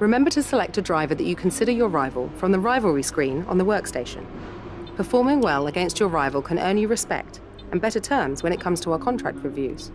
Remember to select a driver that you consider your rival from the rivalry screen on the workstation. Performing well against your rival can earn you respect and better terms when it comes to our contract reviews.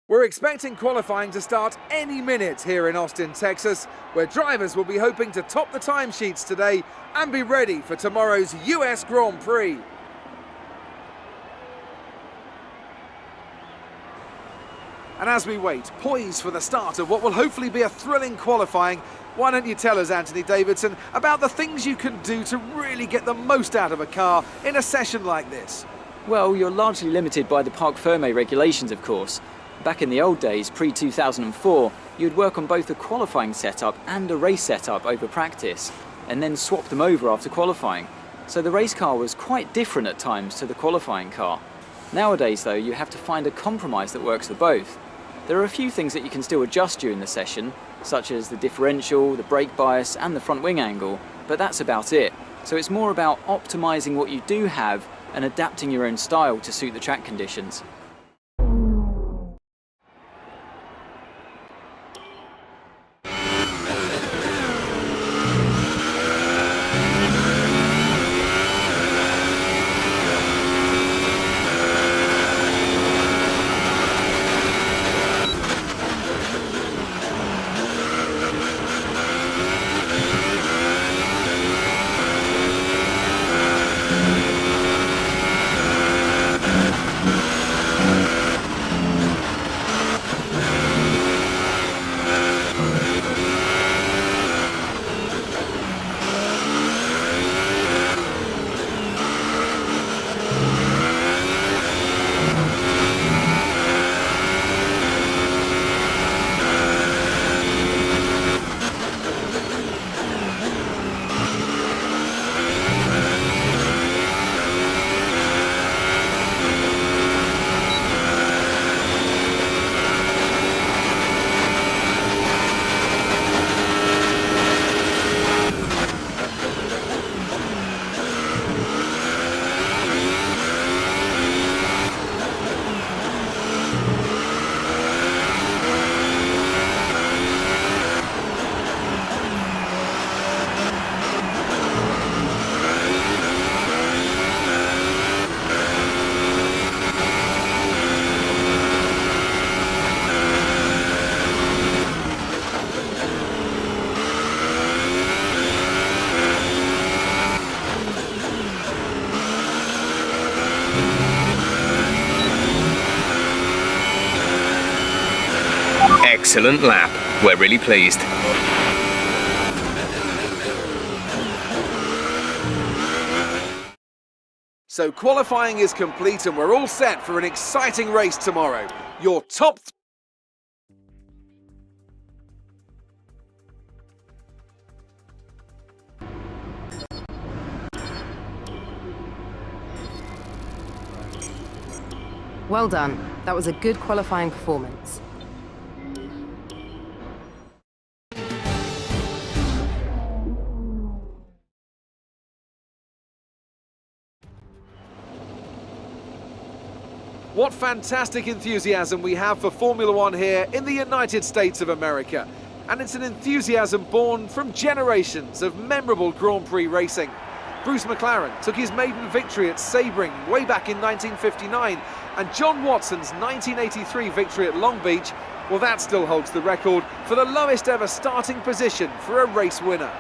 We're expecting qualifying to start any minute here in Austin, Texas, where drivers will be hoping to top the timesheets today and be ready for tomorrow's US Grand Prix. And as we wait, poised for the start of what will hopefully be a thrilling qualifying, why don't you tell us, Anthony Davidson, about the things you can do to really get the most out of a car in a session like this? Well, you're largely limited by the Parc Fermé regulations, of course. Back in the old days, pre-2004, you'd work on both a qualifying setup and a race setup over practice, and then swap them over after qualifying. So the race car was quite different at times to the qualifying car. Nowadays, though, you have to find a compromise that works for both. There are a few things that you can still adjust during the session, such as the differential, the brake bias, and the front wing angle, but that's about it. So it's more about optimizing what you do have and adapting your own style to suit the track conditions. Excellent lap. We're really pleased. So qualifying is complete and we're all set for an exciting race tomorrow. Your top Well done. That was a good qualifying performance. What fantastic enthusiasm we have for Formula One here in the United States of America. And it's an enthusiasm born from generations of memorable Grand Prix racing. Bruce McLaren took his maiden victory at Sebring way back in 1959, and John Watson's 1983 victory at Long Beach, well, that still holds the record for the lowest ever starting position for a race winner.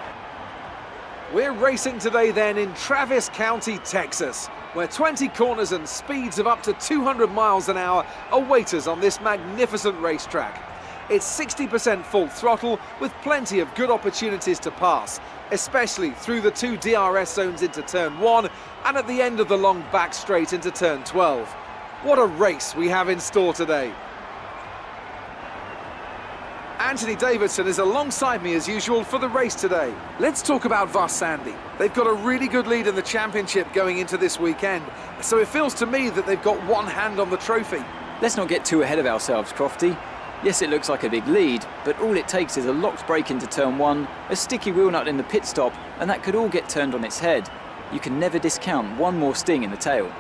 We're racing today then in Travis County, Texas, where 20 corners and speeds of up to 200 miles an hour await us on this magnificent racetrack. It's 60% full throttle with plenty of good opportunities to pass, especially through the 2 DRS zones into turn 1 and at the end of the long back straight into turn 12. What a race we have in store today. Anthony Davidson is alongside me as usual for the race today. Let's talk about Varsandi. They've got a really good lead in the championship going into this weekend, so it feels to me that they've got one hand on the trophy. Let's not get too ahead of ourselves, Crofty. Yes, it looks like a big lead, but all it takes is a locked brake into turn 1, a sticky wheel nut in the pit stop, and that could all get turned on its head. You can never discount one more sting in the tail.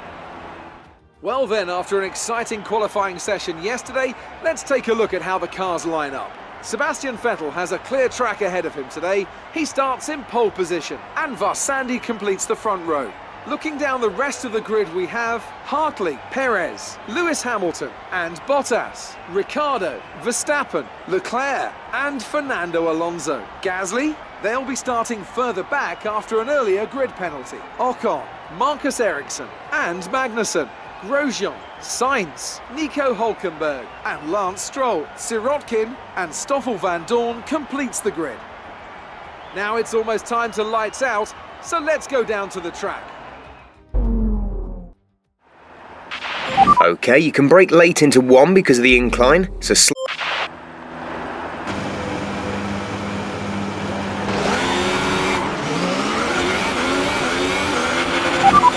Well then, after an exciting qualifying session yesterday, let's take a look at how the cars line up. Sebastian Vettel has a clear track ahead of him today. He starts in pole position, and Varsandi completes the front row. Looking down the rest of the grid, we have Hartley, Perez, Lewis Hamilton and Bottas, Ricciardo, Verstappen, Leclerc and Fernando Alonso. Gasly, they'll be starting further back after an earlier grid penalty. Ocon, Marcus Ericsson and Magnussen. Grosjean, Sainz, Nico Hulkenberg and Lance Stroll, Sirotkin and Stoffel van Dorn completes the grid. Now it's almost time to lights out, so let's go down to the track. Okay, you can brake late into 1 because of the incline, so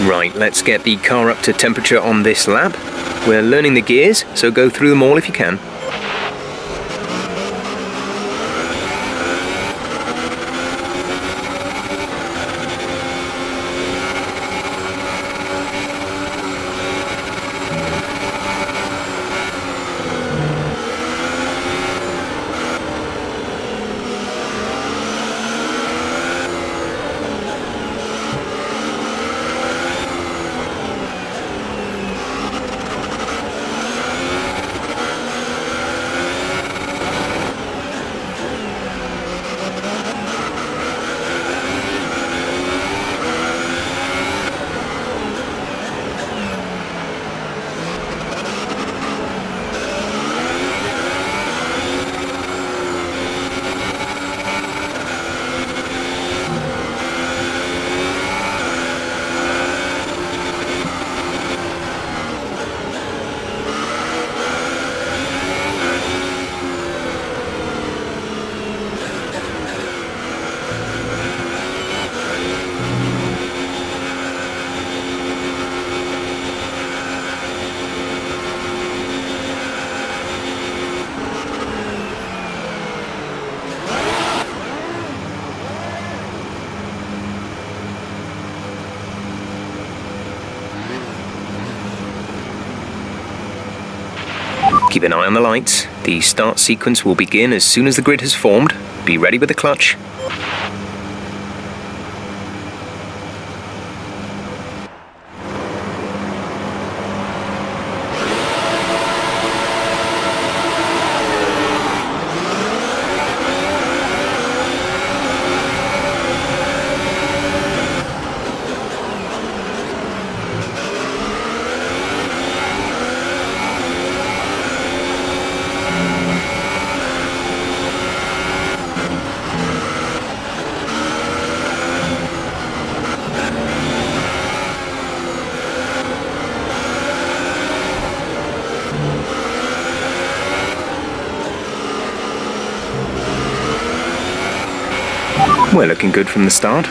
Right, let's get the car up to temperature on this lap. We're learning the gears, so go through them all if you can. Keep an eye on the lights. The start sequence will begin as soon as the grid has formed. Be ready with the clutch. We're looking good from the start.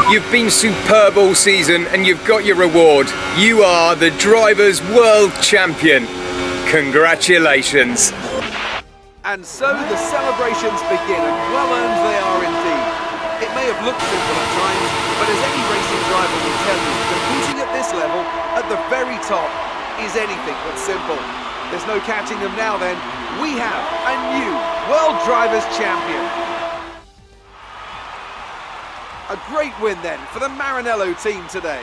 You've been superb all season and you've got your reward. You are the Drivers' World Champion. Congratulations. And so the celebrations begin, and well earned they are indeed. It may have looked simple at times, but as any racing driver will tell you, competing at this level, at the very top, is anything but simple. There's no catching them now then. We have a new World Drivers' Champion. A great win then for the Maranello team today.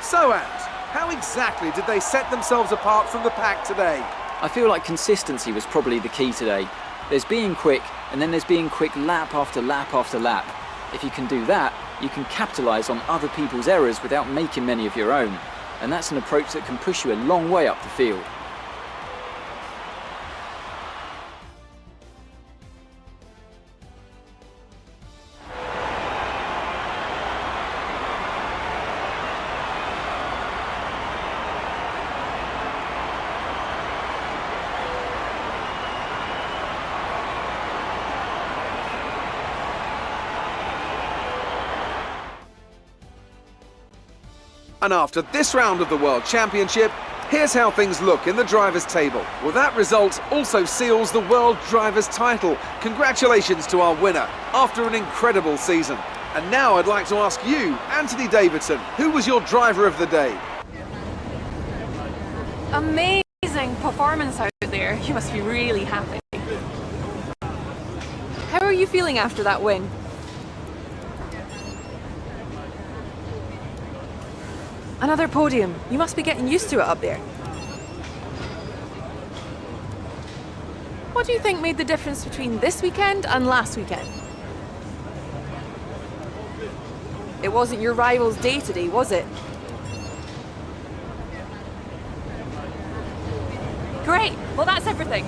So, Ant, how exactly did they set themselves apart from the pack today? I feel like consistency was probably the key today. There's being quick, and then there's being quick lap after lap after lap. If you can do that, you can capitalise on other people's errors without making many of your own. And that's an approach that can push you a long way up the field. And after this round of the World Championship, here's how things look in the drivers' table. Well, that result also seals the World Drivers' title. Congratulations to our winner after an incredible season. And now I'd like to ask you, Anthony Davidson, who was your driver of the day? Amazing performance out there. You must be really happy. How are you feeling after that win? Another podium. You must be getting used to it up there. What do you think made the difference between this weekend and last weekend? It wasn't your rival's day today, was it? Great. Well, that's everything.